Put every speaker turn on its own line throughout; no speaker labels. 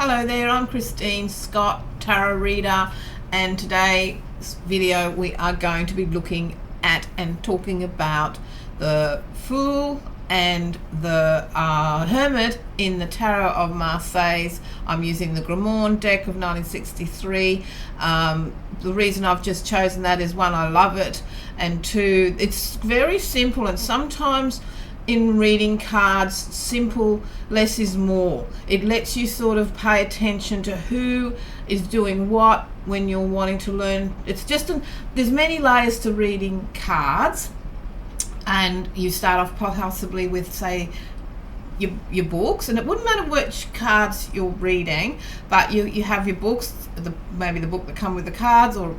Hello there, I'm Christine Scott, tarot reader, and today's video we are going to be looking at and talking about the Fool and the Hermit in the Tarot of Marseille. I'm using the Grimaud deck of 1963. The reason I've just chosen that is, one, I love it, and two, it's very simple, and sometimes in reading cards, simple, less is more. It lets you sort of pay attention to who is doing what when you're wanting to learn. It's just there's many layers to reading cards, and you start off possibly with, say, your books, and it wouldn't matter which cards you're reading, but you have your books, maybe the book that come with the cards, or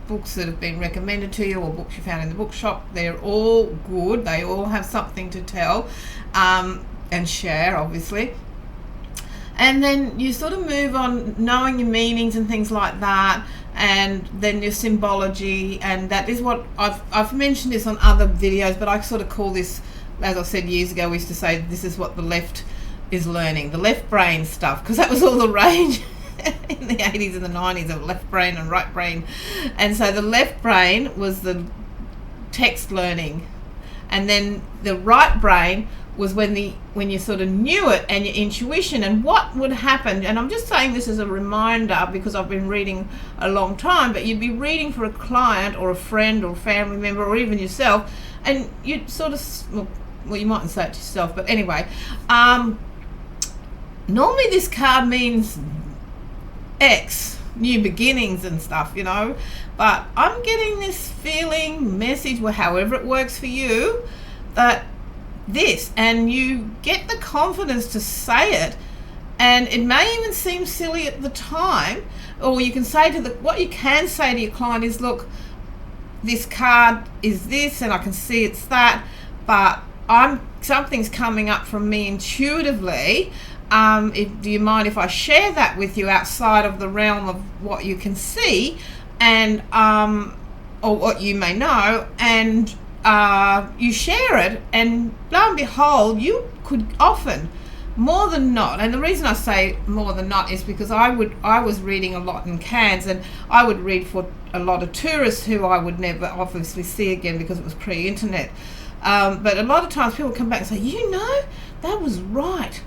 books that have been recommended to you, or books you found in the bookshop. They're all good. They all have something to tell and share, obviously. And then you sort of move on, knowing your meanings and things like that, and then your symbology. And that is what I've mentioned this on other videos, but I sort of call this, as I said years ago, we used to say this is what the left is learning, the left brain stuff, because that was all the rage in the 80s and the 90s of left brain and right brain. And so the left brain was the text learning, and then the right brain was when you sort of knew it, and your intuition and what would happen. And I'm just saying this as a reminder because I've been reading a long time, but you'd be reading for a client or a friend or a family member or even yourself, and you'd sort of, well, you mightn't say it to yourself, but anyway, normally this card means X, new beginnings and stuff, you know, but I'm getting this feeling, message, well, however it works for you, that this, and you get the confidence to say it, and it may even seem silly at the time, or you can say what you can say to your client is, look, this card is this, and I can see it's that, but something's coming up from me intuitively. Do you mind if I share that with you outside of the realm of what you can see, and or what you may know, and you share it, and lo and behold, you could often, more than not, and the reason I say more than not is because I was reading a lot in Cairns, and I would read for a lot of tourists who I would never obviously see again because it was pre-internet, but a lot of times people come back and say, you know, that was right.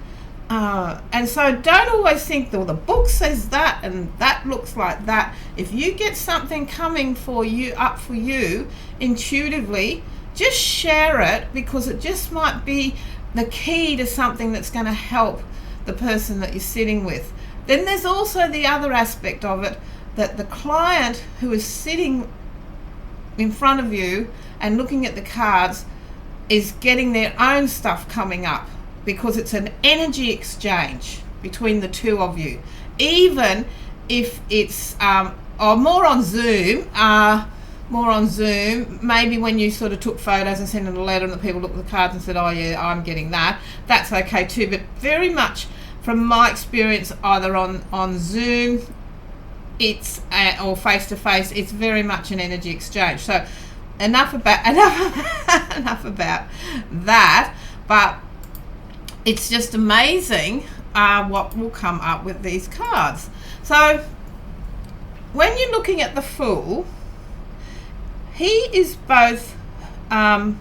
And so don't always think, the book says that and that looks like that. If you get something coming for you, up for you intuitively, just share it, because it just might be the key to something that's going to help the person that you're sitting with. Then there's also the other aspect of it, that the client who is sitting in front of you and looking at the cards is getting their own stuff coming up, because it's an energy exchange between the two of you. Even if it's more on Zoom, maybe when you sort of took photos and sent in a letter and the people looked at the cards and said, oh yeah, I'm getting that, that's okay too. But very much from my experience, either on Zoom, it's or face to face, it's very much an energy exchange. So enough about that, but it's just amazing what will come up with these cards. So when you're looking at the Fool, he is both not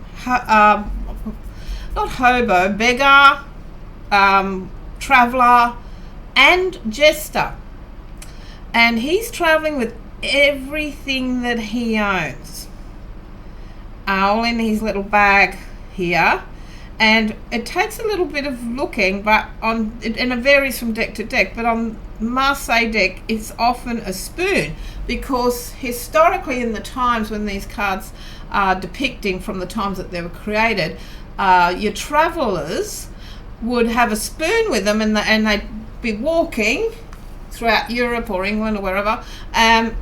hobo, beggar, traveller, and jester. And he's travelling with everything that he owns, all in his little bag here. And it takes a little bit of looking, but and it varies from deck to deck, but on Marseille deck it's often a spoon, because historically, in the times when these cards are depicting, from the times that they were created, your travellers would have a spoon with them, and they'd be walking throughout Europe or England or wherever, and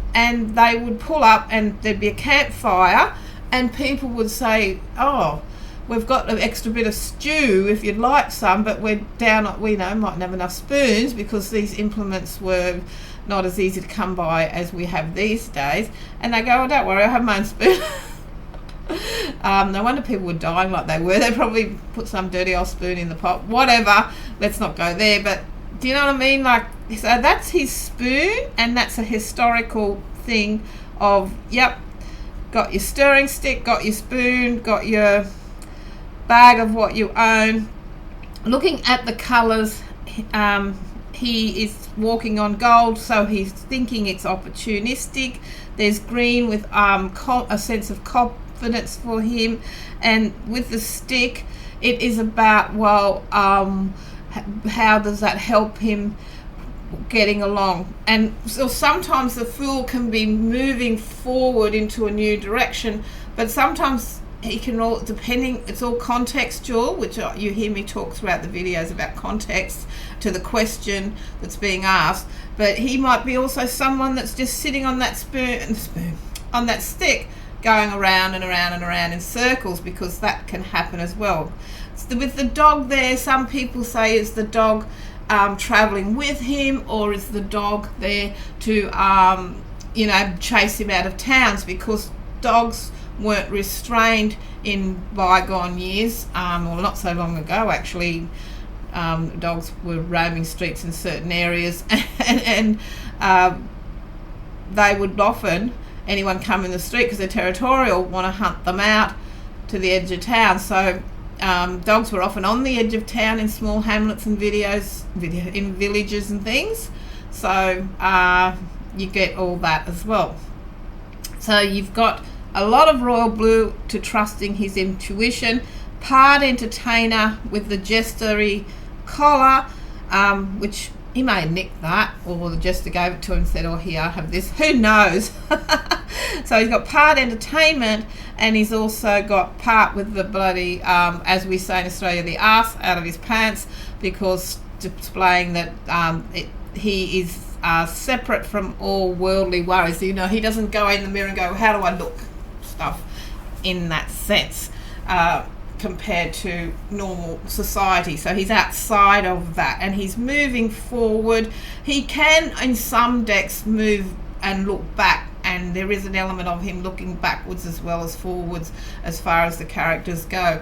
they would pull up and there'd be a campfire, and people would say, oh, we've got an extra bit of stew if you'd like some, but we're down, we mightn't have enough spoons, because these implements were not as easy to come by as we have these days. And they go, oh, don't worry, I have my own spoon. No wonder people were dying like they were. They probably put some dirty old spoon in the pot. Whatever, let's not go there. But do you know what I mean? Like, So that's his spoon, and that's a historical thing of, yep, got your stirring stick, got your spoon, got your bag of what you own. Looking at the colours, he is walking on gold, so he's thinking it's opportunistic. There's green with a sense of confidence for him, and with the stick, it is about, well, how does that help him getting along? And so sometimes the Fool can be moving forward into a new direction, but sometimes he can all, depending, it's all contextual, which you hear me talk throughout the videos about context to the question that's being asked. But he might be also someone that's just sitting on that on that stick, going around and around and around in circles, because that can happen as well. So with the dog there, some people say, is the dog traveling with him, or is the dog there to chase him out of towns? Because dogs weren't restrained in bygone years, or not so long ago actually. Dogs were roaming streets in certain areas, and they would often, anyone come in the street, because they're territorial, want to hunt them out to the edge of town. So dogs were often on the edge of town in small hamlets and in villages and things. So you get all that as well. So you've got a lot of royal blue to trusting his intuition, part entertainer with the jestery collar, which he may have nicked that, or the jester gave it to him and said, oh, here, have this, who knows. So he's got part entertainment, and he's also got part with the bloody, as we say in Australia, the arse out of his pants, because displaying that he is separate from all worldly worries. You know, he doesn't go in the mirror and go, how do I look? Stuff in that sense, compared to normal society. So he's outside of that, and he's moving forward. He can, in some decks, move and look back, and there is an element of him looking backwards as well as forwards as far as the characters go,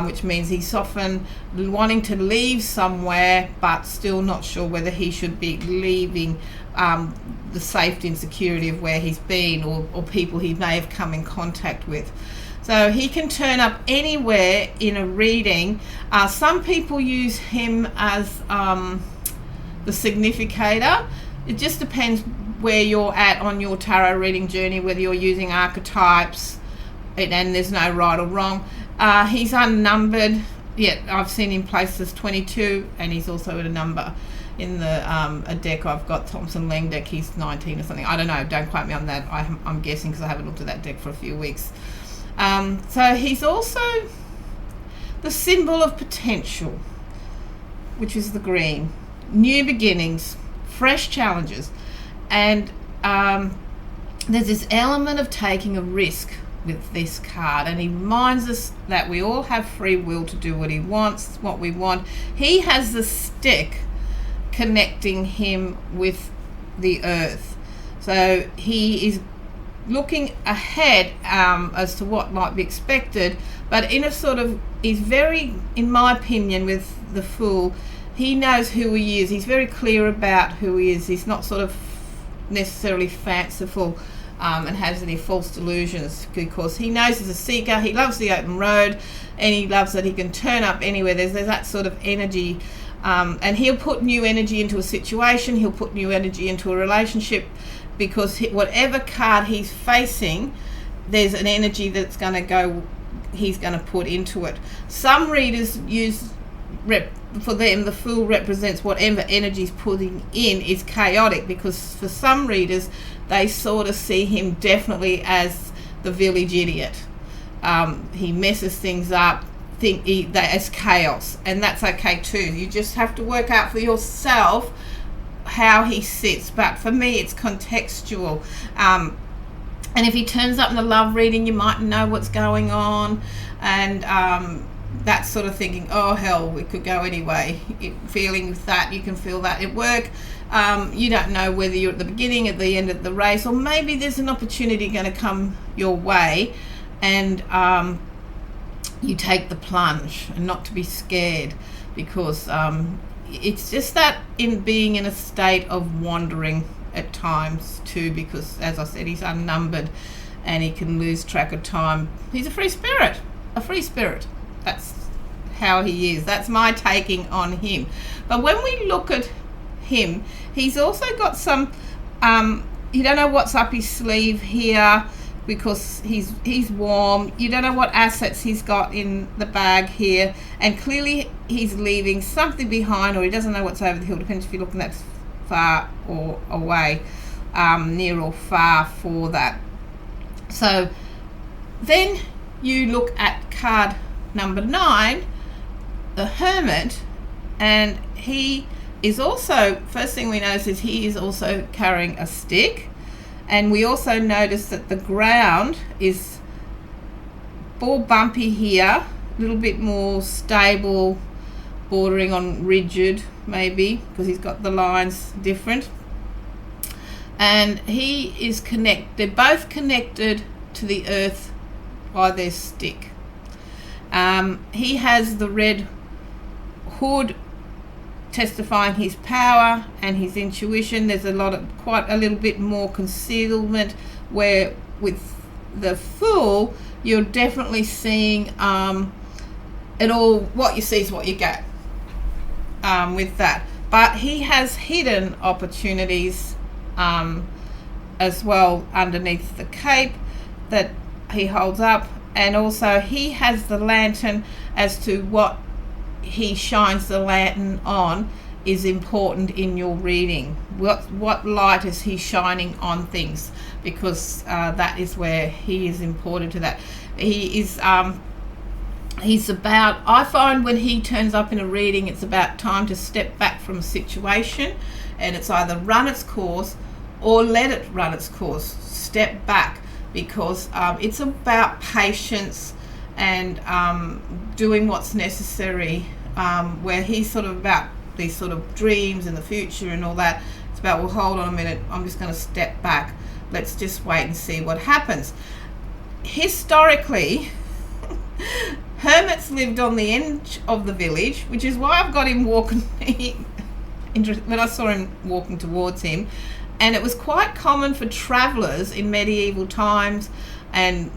which means he's often wanting to leave somewhere but still not sure whether he should be leaving the safety and security of where he's been, or people he may have come in contact with. So he can turn up anywhere in a reading. Some people use him as the significator. It just depends where you're at on your tarot reading journey, whether you're using archetypes, and there's no right or wrong. He's unnumbered. Yeah, I've seen him placed as 22, and he's also at a number in the a deck I've got, Thompson Lang deck, he's 19 or something. I don't know, don't quote me on that. I'm guessing because I haven't looked at that deck for a few weeks. So he's also the symbol of potential, which is the green. New beginnings, fresh challenges, and there's this element of taking a risk with this card, and he reminds us that we all have free will to do what he wants, what we want. He has the stick connecting him with the earth, so he is looking ahead as to what might be expected, but in a sort of, he's very, in my opinion, with the Fool, he knows who he is. He's very clear about who he is. He's not sort of necessarily fanciful and has any false delusions, because he knows he's a seeker. He loves the open road, and he loves that he can turn up anywhere. There's that sort of energy, and he'll put new energy into a situation. He'll put new energy into a relationship, because whatever card he's facing, there's an energy that's going to go, he's going to put into it. Some readers use, for them, the Fool represents whatever energy's putting in is chaotic, because for some readers, they sort of see him definitely as the village idiot. He messes things up, that as chaos, and that's okay too. You just have to work out for yourself how he sits, but for me it's contextual, and if he turns up in the love reading, you might know what's going on, and that sort of thinking, oh hell, we could go anyway, feeling that, you can feel that at work. You don't know whether you're at the beginning, at the end of the race, or maybe there's an opportunity going to come your way, and you take the plunge, and not to be scared, because it's just that in being in a state of wandering at times too, because as I said, he's unnumbered and he can lose track of time. He's a free spirit. That's how he is. That's my taking on him. But when we look at him, he's also got some you don't know what's up his sleeve here, because he's warm. You don't know what assets he's got in the bag here, and clearly he's leaving something behind, or he doesn't know what's over the hill. Depends if you're looking that far or away, near or far for that. So then you look at card number 9, the Hermit, and he is also, first thing we notice is he is also carrying a stick. And we also notice that the ground is more bumpy here, a little bit more stable, bordering on rigid maybe, because he's got the lines different. And he is they're both connected to the earth by their stick. He has the red hood testifying his power and his intuition. There's quite a little bit more concealment, where with the Fool you're definitely seeing it all. What you see is what you get with that. But he has hidden opportunities as well underneath the cape that he holds up, and also he has the lantern. As to what he shines the lantern on is important in your reading. What light is he shining on things, because that is where he is important to that. He is he's about, I find when he turns up in a reading, it's about time to step back from a situation, and it's either run its course or let it run its course. Step back, because it's about patience and doing what's necessary, where he's sort of about these sort of dreams in the future and all that. It's about, well, hold on a minute, I'm just going to step back. Let's just wait and see what happens. Historically, hermits lived on the edge of the village, which is why I've got him walking, when I saw him walking towards him. And it was quite common for travellers in medieval times and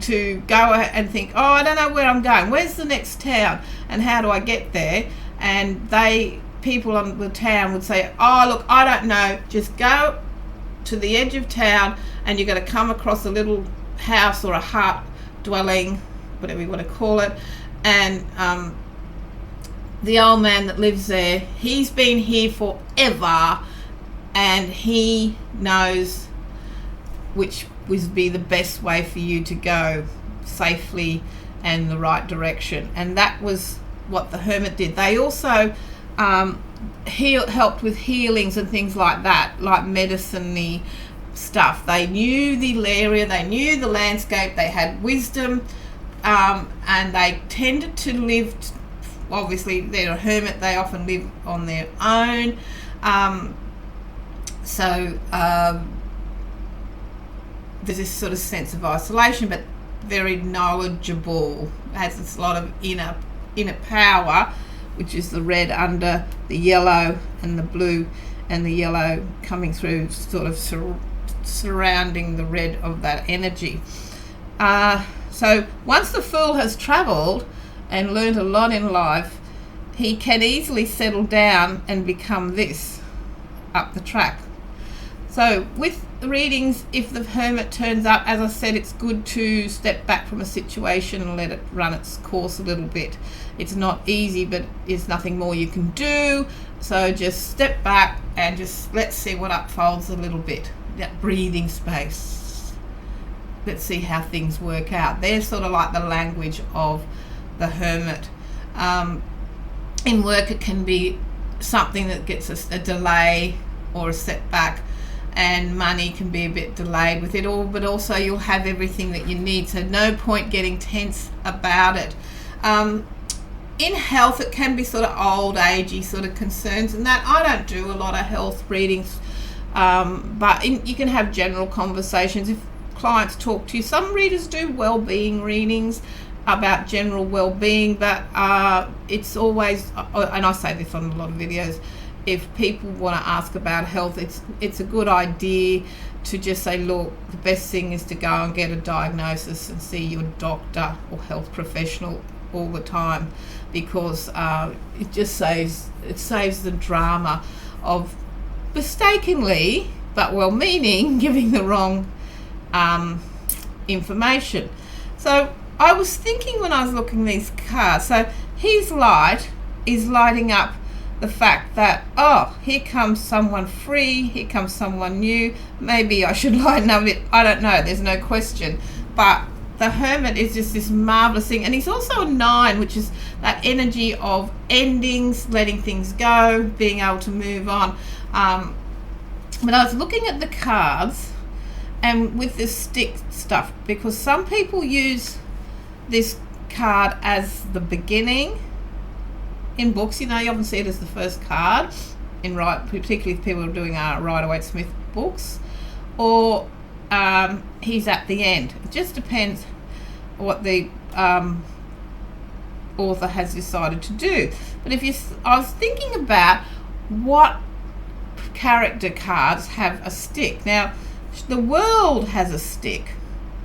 to go and think, oh, I don't know where I'm going. Where's the next town? And how do I get there? And people on the town would say, oh, look, I don't know. Just go to the edge of town and you're going to come across a little house or a hut, dwelling, whatever you want to call it. And the old man that lives there, he's been here forever, and he knows which would be the best way for you to go safely and the right direction. And that was what the hermit did. They also helped with healings and things like that, like medicine-y stuff. They knew the area, they knew the landscape, they had wisdom, and they tended to live, obviously they're a hermit, they often live on their own. There's this sort of sense of isolation, but very knowledgeable, has this lot of inner power, which is the red under the yellow and the blue, and the yellow coming through, sort of surrounding the red of that energy. So once the Fool has travelled and learned a lot in life, he can easily settle down and become this up the track. So with the readings, if the hermit turns up, as I said, it's good to step back from a situation and let it run its course a little bit. It's not easy, but there's nothing more you can do. So just step back and just let's see what unfolds a little bit. That breathing space. Let's see how things work out. They're sort of like the language of the hermit. In work, it can be something that gets a delay or a setback, and money can be a bit delayed with it all, but also you'll have everything that you need, so no point getting tense about it. In health, it can be sort of old agey sort of concerns, and that I don't do a lot of health readings, but you can have general conversations if clients talk to you. Some readers do well-being readings, about general well-being, but it's always, and I say this on a lot of videos, if people want to ask about health, it's a good idea to just say, look, the best thing is to go and get a diagnosis and see your doctor or health professional all the time, because it just saves the drama of mistakenly but well-meaning giving the wrong information. So I was thinking when I was looking at these cards, so his light is lighting up the fact that, oh, here comes someone free, here comes someone new, maybe I should lighten up a bit, I don't know, there's no question. But the Hermit is just this marvellous thing, and he's also a 9, which is that energy of endings, letting things go, being able to move on. But I was looking at the cards and with this stick stuff, because some people use this card as the beginning in books. You know, you often see it as the first card in particularly if people are doing Rider-Waite-Smith books, or he's at the end. It just depends what the author has decided to do. But I was thinking about what character cards have a stick. Now, the world has a stick.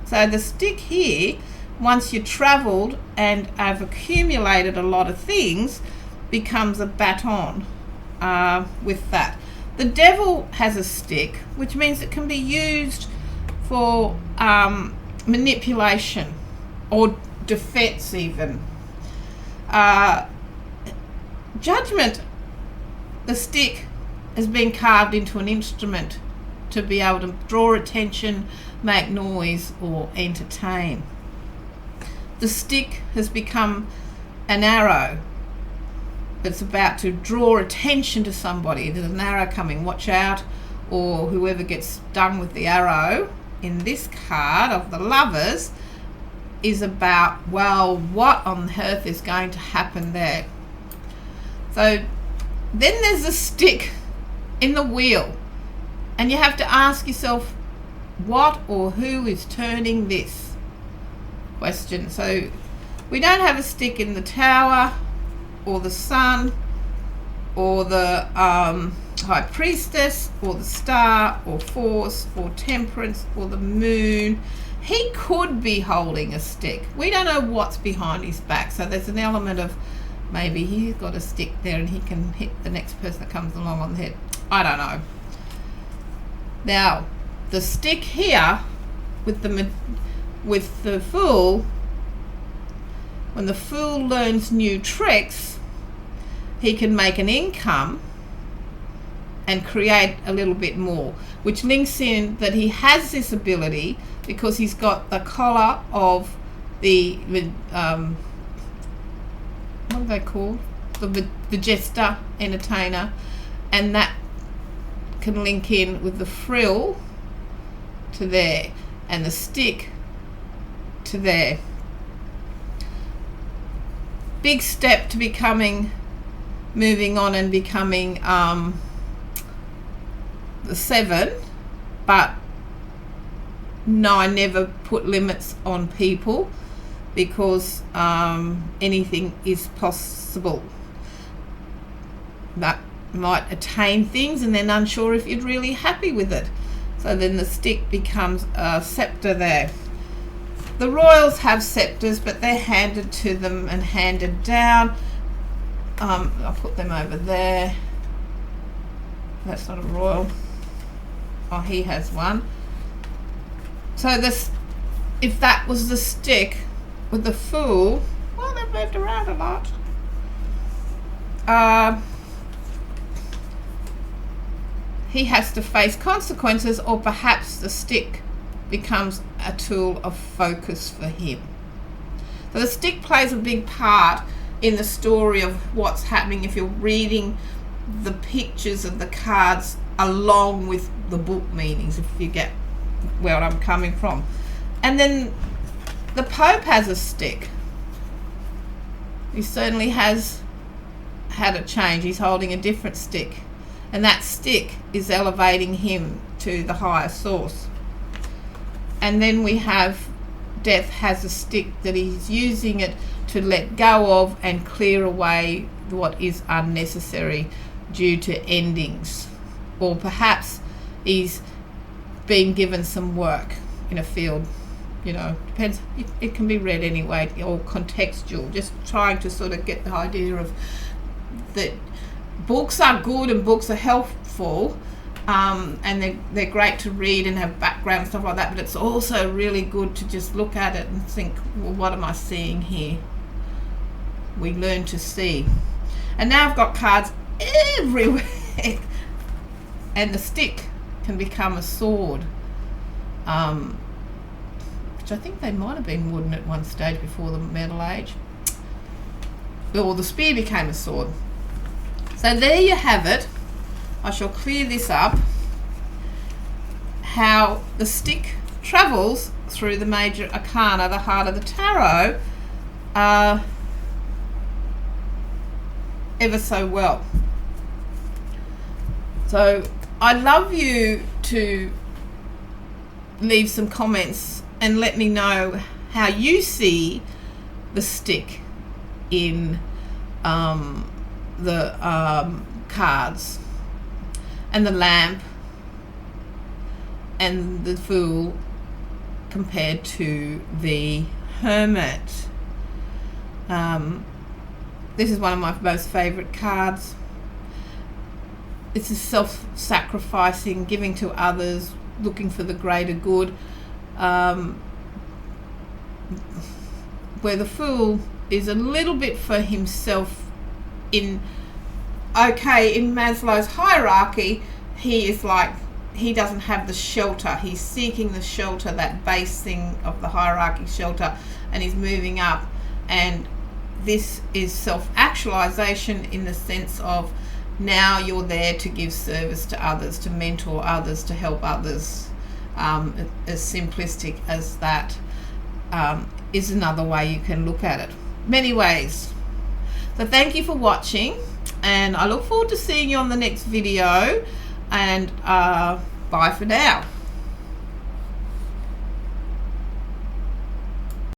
So the stick here, once you've travelled and have accumulated a lot of things, becomes a baton with that. The devil has a stick, which means it can be used for manipulation or defense even. Judgment, the stick has been carved into an instrument to be able to draw attention, make noise, or entertain. The stick has become an arrow that's about to draw attention to somebody. There's an arrow coming, watch out, or whoever gets stung with the arrow in this card of the Lovers is about, well, what on earth is going to happen there? So then there's a stick in the wheel, and you have to ask yourself, what or who is turning this question? So we don't have a stick in the Tower or the Sun or the High Priestess or the Star or Force or Temperance or the Moon. He could be holding a stick. We don't know what's behind his back, so there's an element of maybe he's got a stick there and he can hit the next person that comes along on the head. I don't know. Now, the stick here with the Fool, when the Fool learns new tricks, he can make an income and create a little bit more, which links in that he has this ability because he's got the collar of the what are they called? The jester, entertainer, and that can link in with the frill to there and the stick to there. Big step to moving on and becoming the 7, but no, I never put limits on people because anything is possible. That might attain things and then unsure if you're really happy with it. So then the stick becomes a scepter there. The royals have scepters, but they're handed to them and handed down. I'll put them over there. That's not a royal. Oh, he has one. So this, if that was the stick with the Fool, well, they've moved around a lot. He has to face consequences, or perhaps the stick becomes a tool of focus for him. So the stick plays a big part in the story of what's happening if you're reading the pictures of the cards along with the book meanings, if you get where I'm coming from. And then the Pope has a stick. He certainly has had a change. He's holding a different stick, and that stick is elevating him to the higher source. And then we have death has a stick that he's using it to let go of and clear away what is unnecessary due to endings, or perhaps he's been given some work in a field. You know, depends. It can be read anyway, or contextual, just trying to sort of get the idea of that books are good and books are helpful, and they're great to read and have background and stuff like that, but it's also really good to just look at it and think, well, what am I seeing here? We learn to see. And now I've got cards everywhere and the stick can become a sword, which I think they might have been wooden at one stage before the Metal Age, or the spear became a sword. So there you have it. I shall clear this up, how the stick travels through the major arcana, the heart of the tarot, ever so well. So I'd love you to leave some comments and let me know how you see the stick in the cards, and the lamp and the Fool compared to the Hermit. This is one of my most favourite cards. It's a self-sacrificing, giving to others, looking for the greater good, where the Fool is a little bit for himself. In Maslow's hierarchy, he is like, he doesn't have the shelter. He's seeking the shelter, that base thing of the hierarchy, shelter, and he's moving up. And this is self-actualization in the sense of now you're there to give service to others, to mentor others, to help others. As simplistic as that is another way you can look at it. Many ways. So thank you for watching, and I look forward to seeing you on the next video, and bye for now.